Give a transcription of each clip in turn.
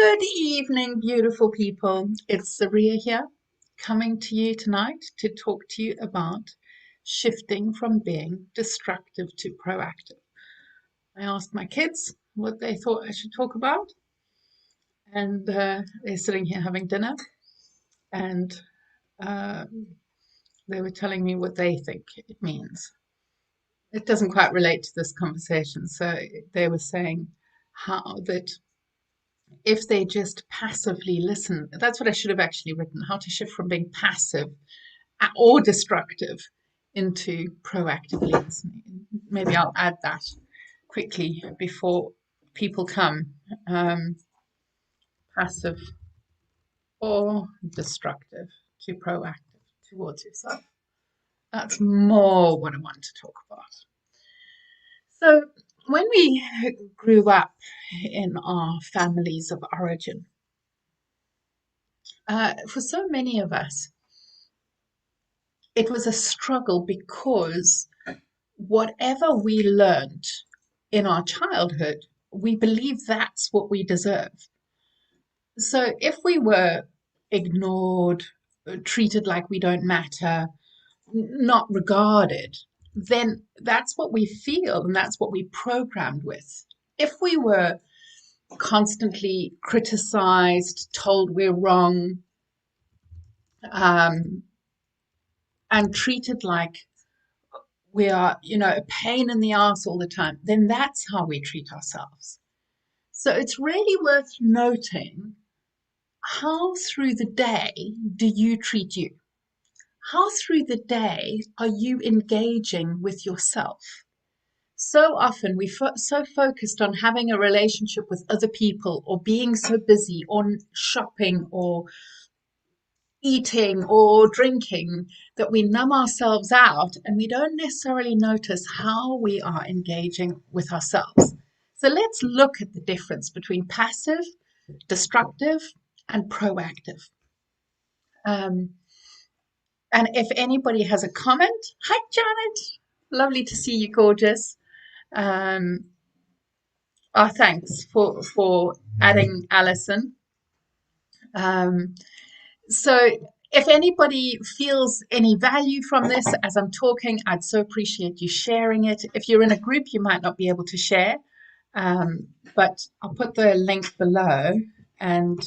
Good evening, beautiful people. It's Saria here, coming to you tonight to talk to you about shifting from being destructive to proactive. I asked my kids what they thought I should talk about, and they're sitting here having dinner, and uh, they were telling me what they think it means. It doesn't quite relate to this conversation, so they were saying how that if they just passively listen, that's what I should have actually written, how to shift from being passive or destructive into proactively listening. Maybe I'll add that quickly before people come. Passive or destructive to proactive towards yourself. That's more what I want to talk about. So, when we grew up in our families of origin, for so many of us, it was a struggle because whatever we learned in our childhood, we believe that's what we deserve. So if we were ignored, treated like we don't matter, not regarded, then that's what we feel and that's what we programmed with. If we were constantly criticized, told we're wrong, um, and treated like we are, a pain in the ass all the time, then that's how we treat ourselves. So it's really worth noting, how through the day do you treat you? How through the day are you engaging with yourself? So often so focused on having a relationship with other people or being so busy on shopping or eating or drinking that we numb ourselves out and we don't necessarily notice how we are engaging with ourselves. So let's look at the difference between passive, destructive, and proactive. Um, and if anybody has a comment, hi Janet, lovely to see you, gorgeous. Um, thanks for adding Alison. Um, So if anybody feels any value from this as I'm talking, I'd so appreciate you sharing it. If you're in a group, you might not be able to share, but I'll put the link below and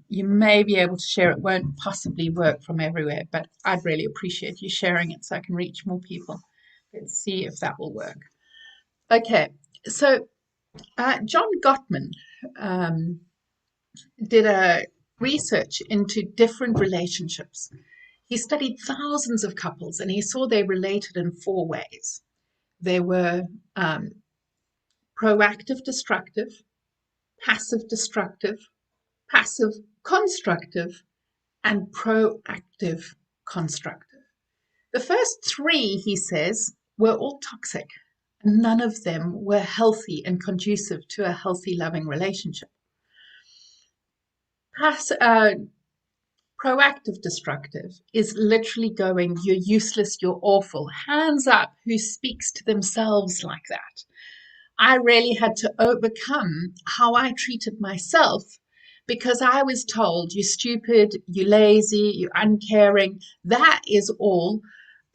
you may be able to share. It won't possibly work from everywhere, but I'd really appreciate you sharing it so I can reach more people. Let's see if that will work. Okay, so John Gottman did a research into different relationships. He studied thousands of couples and he saw they related in four ways. They were proactive destructive, passive destructive, passive constructive, and proactive constructive. The first three, he says, were all toxic. None of them were healthy and conducive to a healthy, loving relationship. Proactive destructive is literally going, you're useless, you're awful. Hands up who speaks to themselves like that. I really had to overcome how I treated myself because I was told, you're stupid, you're lazy, you're uncaring. That is all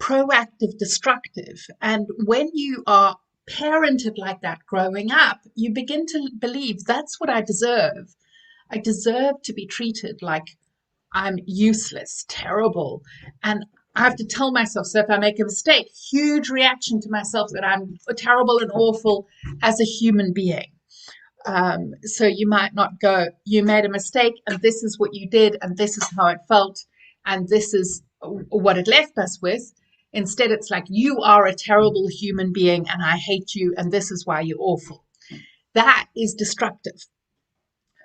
proactive destructive. And when you are parented like that growing up, you begin to believe that's what I deserve. I deserve to be treated like I'm useless, terrible. And I have to tell myself, so if I make a mistake, huge reaction to myself that I'm terrible and awful as a human being. So you might not go, you made a mistake and this is what you did and this is how it felt and this is what it left us with. Instead, it's like, you are a terrible human being and I hate you and this is why you're awful. That is destructive.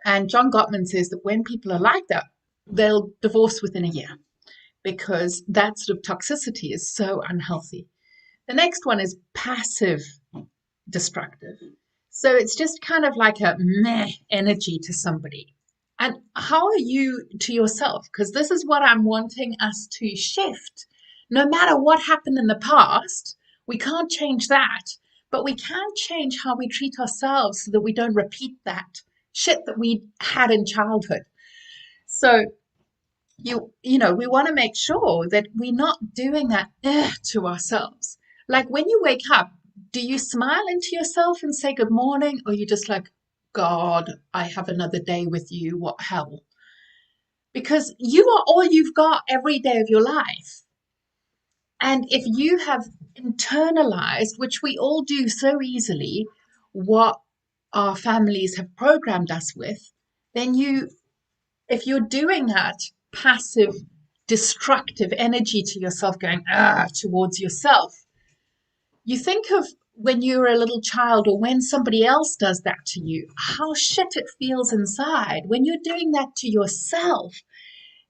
And John Gottman says that when people are like that, they'll divorce within a year because that sort of toxicity is so unhealthy. The next one is passive destructive. So it's just kind of like a meh energy to somebody. And how are you to yourself? Because this is what I'm wanting us to shift. No matter what happened in the past, we can't change that, but we can change how we treat ourselves so that we don't repeat that shit that we had in childhood. So we want to make sure that we're not doing that to ourselves. Like when you wake up, do you smile into yourself and say good morning, or you just like, God, I have another day with you, what hell? Because you are all you've got every day of your life. And if you have internalized, which we all do so easily, what our families have programmed us with, then if you're doing that passive, destructive energy to yourself, going towards yourself, you think of when you were a little child or when somebody else does that to you, how shit it feels inside. When you're doing that to yourself,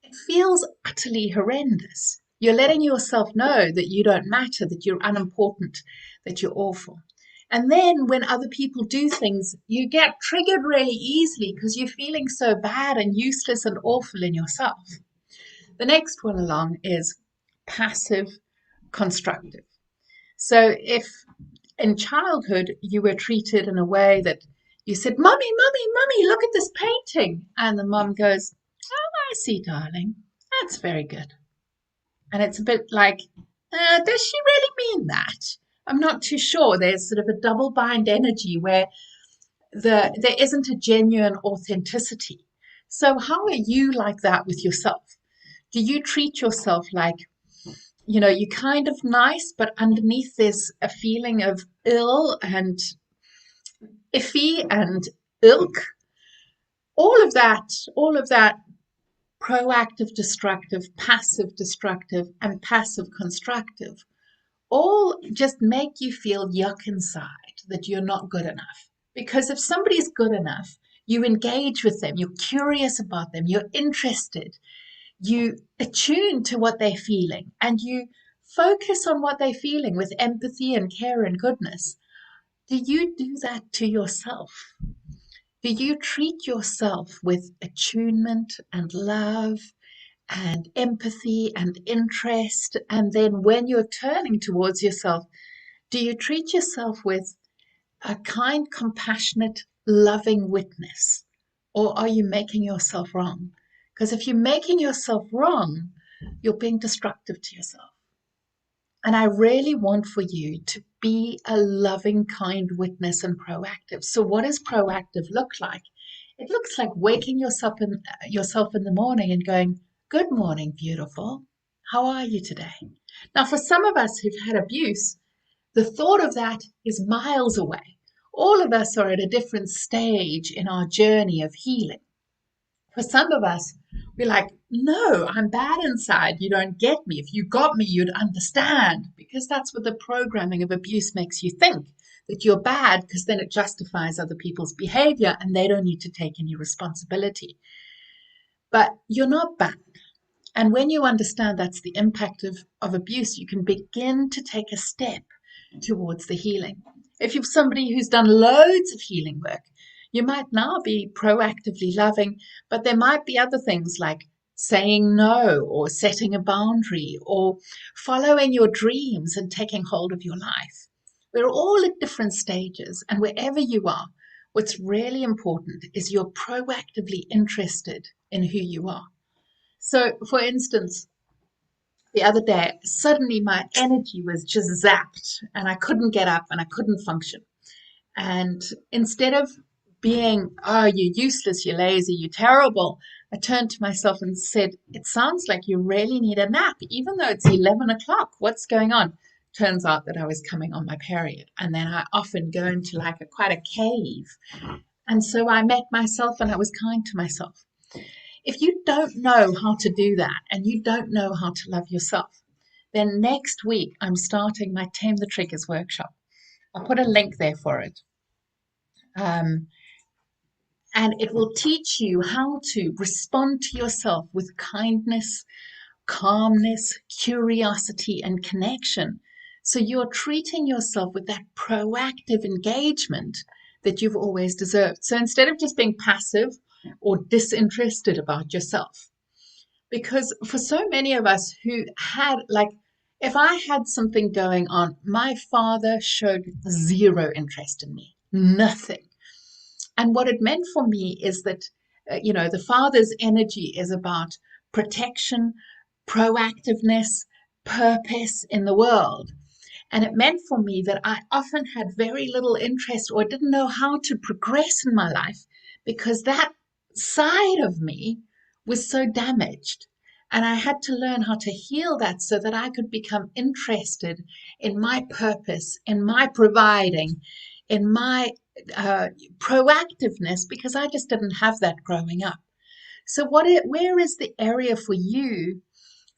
it feels utterly horrendous. You're letting yourself know that you don't matter, that you're unimportant, that you're awful. And then when other people do things, you get triggered really easily because you're feeling so bad and useless and awful in yourself. The next one along is passive constructive. So if in childhood you were treated in a way that you said, Mummy, Mummy, Mummy, look at this painting. And the mum goes, oh, I see, darling. That's very good. And it's a bit like, does she really mean that? I'm not too sure. There's sort of a double bind energy where there isn't a genuine authenticity. So how are you like that with yourself? Do you treat yourself like, you're kind of nice, but underneath there's a feeling of ill and iffy and ilk? All of that proactive destructive, passive destructive, and passive constructive all just make you feel yuck inside that you're not good enough. Because if somebody's good enough, you engage with them, you're curious about them, you're interested, you attune to what they're feeling, and you focus on what they're feeling with empathy and care and goodness. Do you do that to yourself? Do you treat yourself with attunement and love and empathy and interest? And then when you're turning towards yourself, do you treat yourself with a kind, compassionate, loving witness? Or are you making yourself wrong? Because if you're making yourself wrong, you're being destructive to yourself. And I really want for you to be a loving, kind witness and proactive. So what does proactive look like? It looks like waking yourself in the morning and going, good morning, beautiful. How are you today? Now, for some of us who've had abuse, the thought of that is miles away. All of us are at a different stage in our journey of healing. For some of us, we're like, no, I'm bad inside. You don't get me. If you got me, you'd understand. Because that's what the programming of abuse makes you think, that you're bad, because then it justifies other people's behavior and they don't need to take any responsibility. But you're not bad. And when you understand that's the impact of abuse, you can begin to take a step towards the healing. If you're somebody who's done loads of healing work, you might now be proactively loving, but there might be other things like saying no or setting a boundary or following your dreams and taking hold of your life. We're all at different stages, and wherever you are, what's really important is you're proactively interested in who you are. So, for instance, the other day, suddenly my energy was just zapped and I couldn't get up and I couldn't function. And instead of being, oh, you're useless, you're lazy, you're terrible, I turned to myself and said, it sounds like you really need a nap, even though it's 11 o'clock. What's going on? Turns out that I was coming on my period. And then I often go into like quite a cave. And so I met myself and I was kind to myself. If you don't know how to do that and you don't know how to love yourself, then next week I'm starting my Tame the Triggers workshop. I'll put a link there for it. And it will teach you how to respond to yourself with kindness, calmness, curiosity, and connection. So you're treating yourself with that proactive engagement that you've always deserved. So instead of just being passive or disinterested about yourself, because for so many of us who had, like, if I had something going on, my father showed zero interest in me, nothing. And what it meant for me is that, the Father's energy is about protection, proactiveness, purpose in the world. And it meant for me that I often had very little interest or didn't know how to progress in my life because that side of me was so damaged. And I had to learn how to heal that so that I could become interested in my purpose, in my providing, in my proactiveness, because I just didn't have that growing up. So, where is the area for you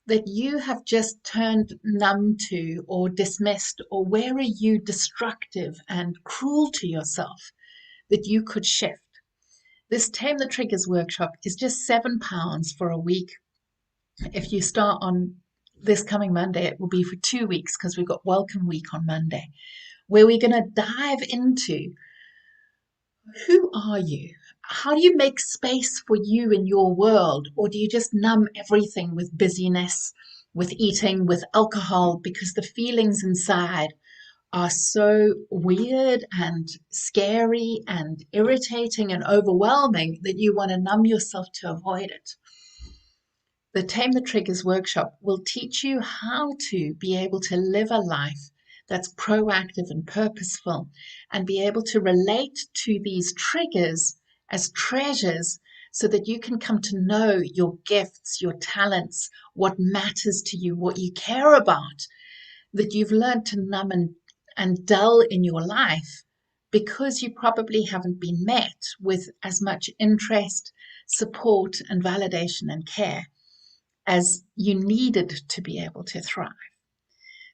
that you have just turned numb to or dismissed, or where are you destructive and cruel to yourself that you could shift? This Tame the Triggers workshop is just £7 for a week. If you start on this coming Monday, it will be for 2 weeks because we've got Welcome Week on Monday, where we're going to dive into who are you? How do you make space for you in your world? Or do you just numb everything with busyness, with eating, with alcohol, because the feelings inside are so weird and scary and irritating and overwhelming that you want to numb yourself to avoid it? The Tame the Triggers workshop will teach you how to be able to live a life that's proactive and purposeful and be able to relate to these triggers as treasures so that you can come to know your gifts, your talents, what matters to you, what you care about, that you've learned to numb and dull in your life because you probably haven't been met with as much interest, support, and validation and care as you needed to be able to thrive.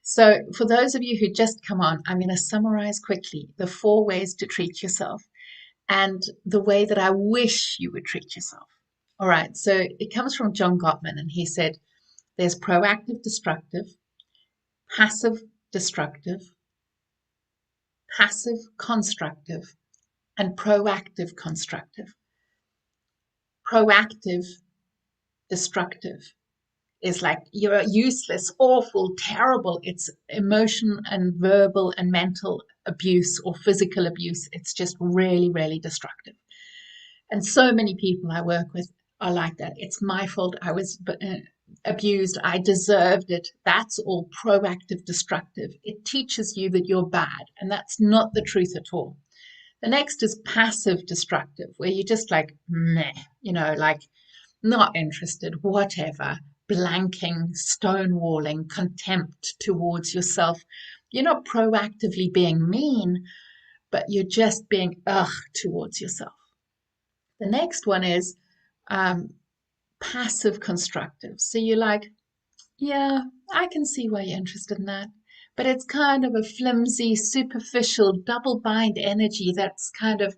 So, for those of you who just come on, I'm going to summarize quickly the 4 ways to treat yourself and the way that I wish you would treat yourself. All right, so it comes from John Gottman, and he said there's proactive destructive, passive destructive, passive constructive, and proactive constructive. Proactive destructive is like you're useless, awful, terrible. It's emotion and verbal and mental abuse or physical abuse. It's just really, really destructive. And so many people I work with are like that. It's my fault. I was abused. I deserved it. That's all proactive destructive. It teaches you that you're bad, and that's not the truth at all. The next is passive destructive, where you're just like, meh, like not interested, whatever, blanking, stonewalling, contempt towards yourself. You're not proactively being mean, but you're just being towards yourself. The next one is passive constructive. So you're like, yeah, I can see why you're interested in that. But it's kind of a flimsy, superficial, double bind energy that's kind of,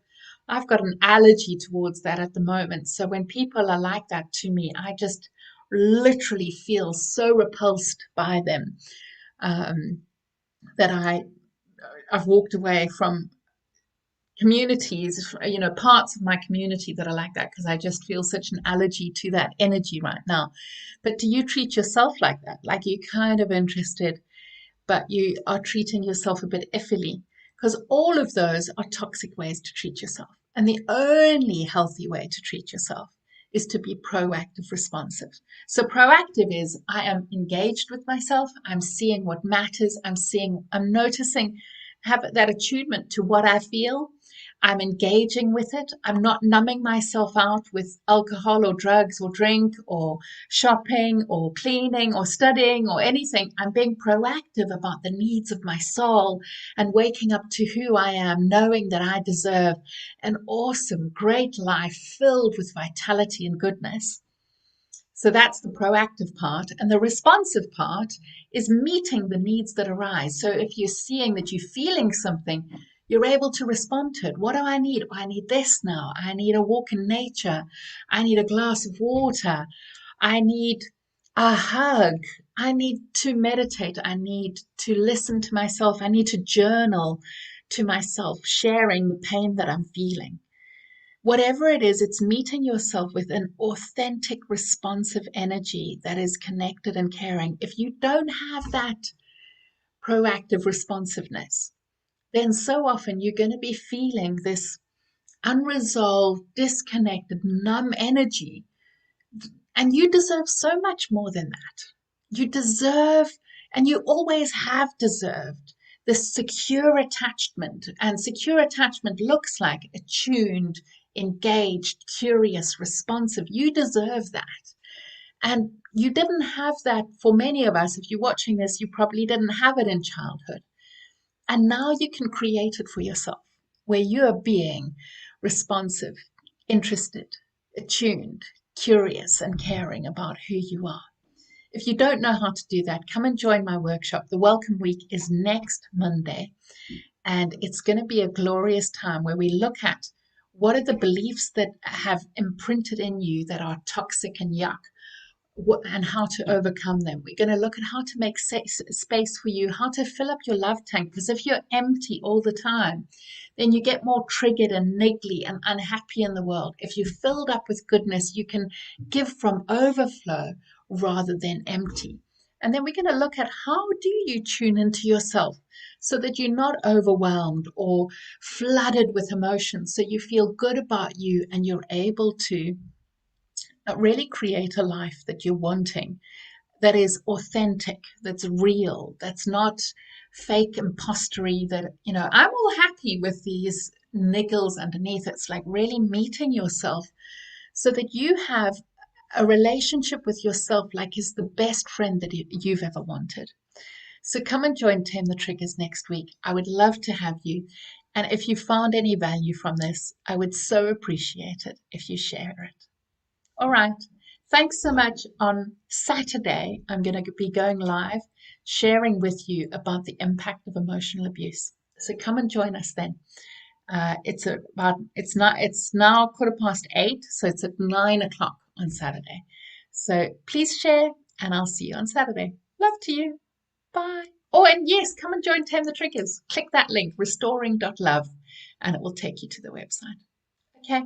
I've got an allergy towards that at the moment. So when people are like that to me, I just literally feel so repulsed by them that I've walked away from communities, parts of my community that are like that because I just feel such an allergy to that energy right now. But do you treat yourself like that? Like you're kind of interested, but you are treating yourself a bit iffily? Because all of those are toxic ways to treat yourself. And the only healthy way to treat yourself is to be proactive, responsive. So proactive is I am engaged with myself. I'm seeing what matters. I'm noticing, have that attunement to what I feel. I'm engaging with it. I'm not numbing myself out with alcohol or drugs or drink or shopping or cleaning or studying or anything. I'm being proactive about the needs of my soul and waking up to who I am, knowing that I deserve an awesome, great life filled with vitality and goodness. So that's the proactive part. And the responsive part is meeting the needs that arise. So if you're seeing that you're feeling something, you're able to respond to it. What do I need? I need this now. I need a walk in nature. I need a glass of water. I need a hug. I need to meditate. I need to listen to myself. I need to journal to myself, sharing the pain that I'm feeling. Whatever it is, it's meeting yourself with an authentic, responsive energy that is connected and caring. If you don't have that proactive responsiveness, then so often you're going to be feeling this unresolved, disconnected, numb energy. And you deserve so much more than that. You deserve, and you always have deserved, this secure attachment. And secure attachment looks like attuned, engaged, curious, responsive. You deserve that. And you didn't have that for many of us. If you're watching this, you probably didn't have it in childhood. And now you can create it for yourself, where you are being responsive, interested, attuned, curious, and caring about who you are. If you don't know how to do that, come and join my workshop. The Welcome Week is next Monday, and it's going to be a glorious time where we look at what are the beliefs that have imprinted in you that are toxic and yuck, and how to overcome them. We're going to look at how to make space for you, how to fill up your love tank. Because if you're empty all the time, then you get more triggered and niggly and unhappy in the world. If you're filled up with goodness, you can give from overflow rather than empty. And then we're going to look at how do you tune into yourself so that you're not overwhelmed or flooded with emotions, so you feel good about you and you're able to really create a life that you're wanting, that is authentic, that's real, that's not fake impostery. That, I'm all happy with these niggles underneath. It's like really meeting yourself so that you have a relationship with yourself like is the best friend that you've ever wanted. So come and join Tame the Triggers next week. I would love to have you. And if you found any value from this, I would so appreciate it if you share it. All right. Thanks so much. On Saturday, I'm going to be going live sharing with you about the impact of emotional abuse. So come and join us then. It's now 8:15, so it's at 9 o'clock on Saturday. So please share, and I'll see you on Saturday. Love to you. Bye. Oh, and yes, come and join Tame the Triggers. Click that link, restoring.love, and it will take you to the website. Okay.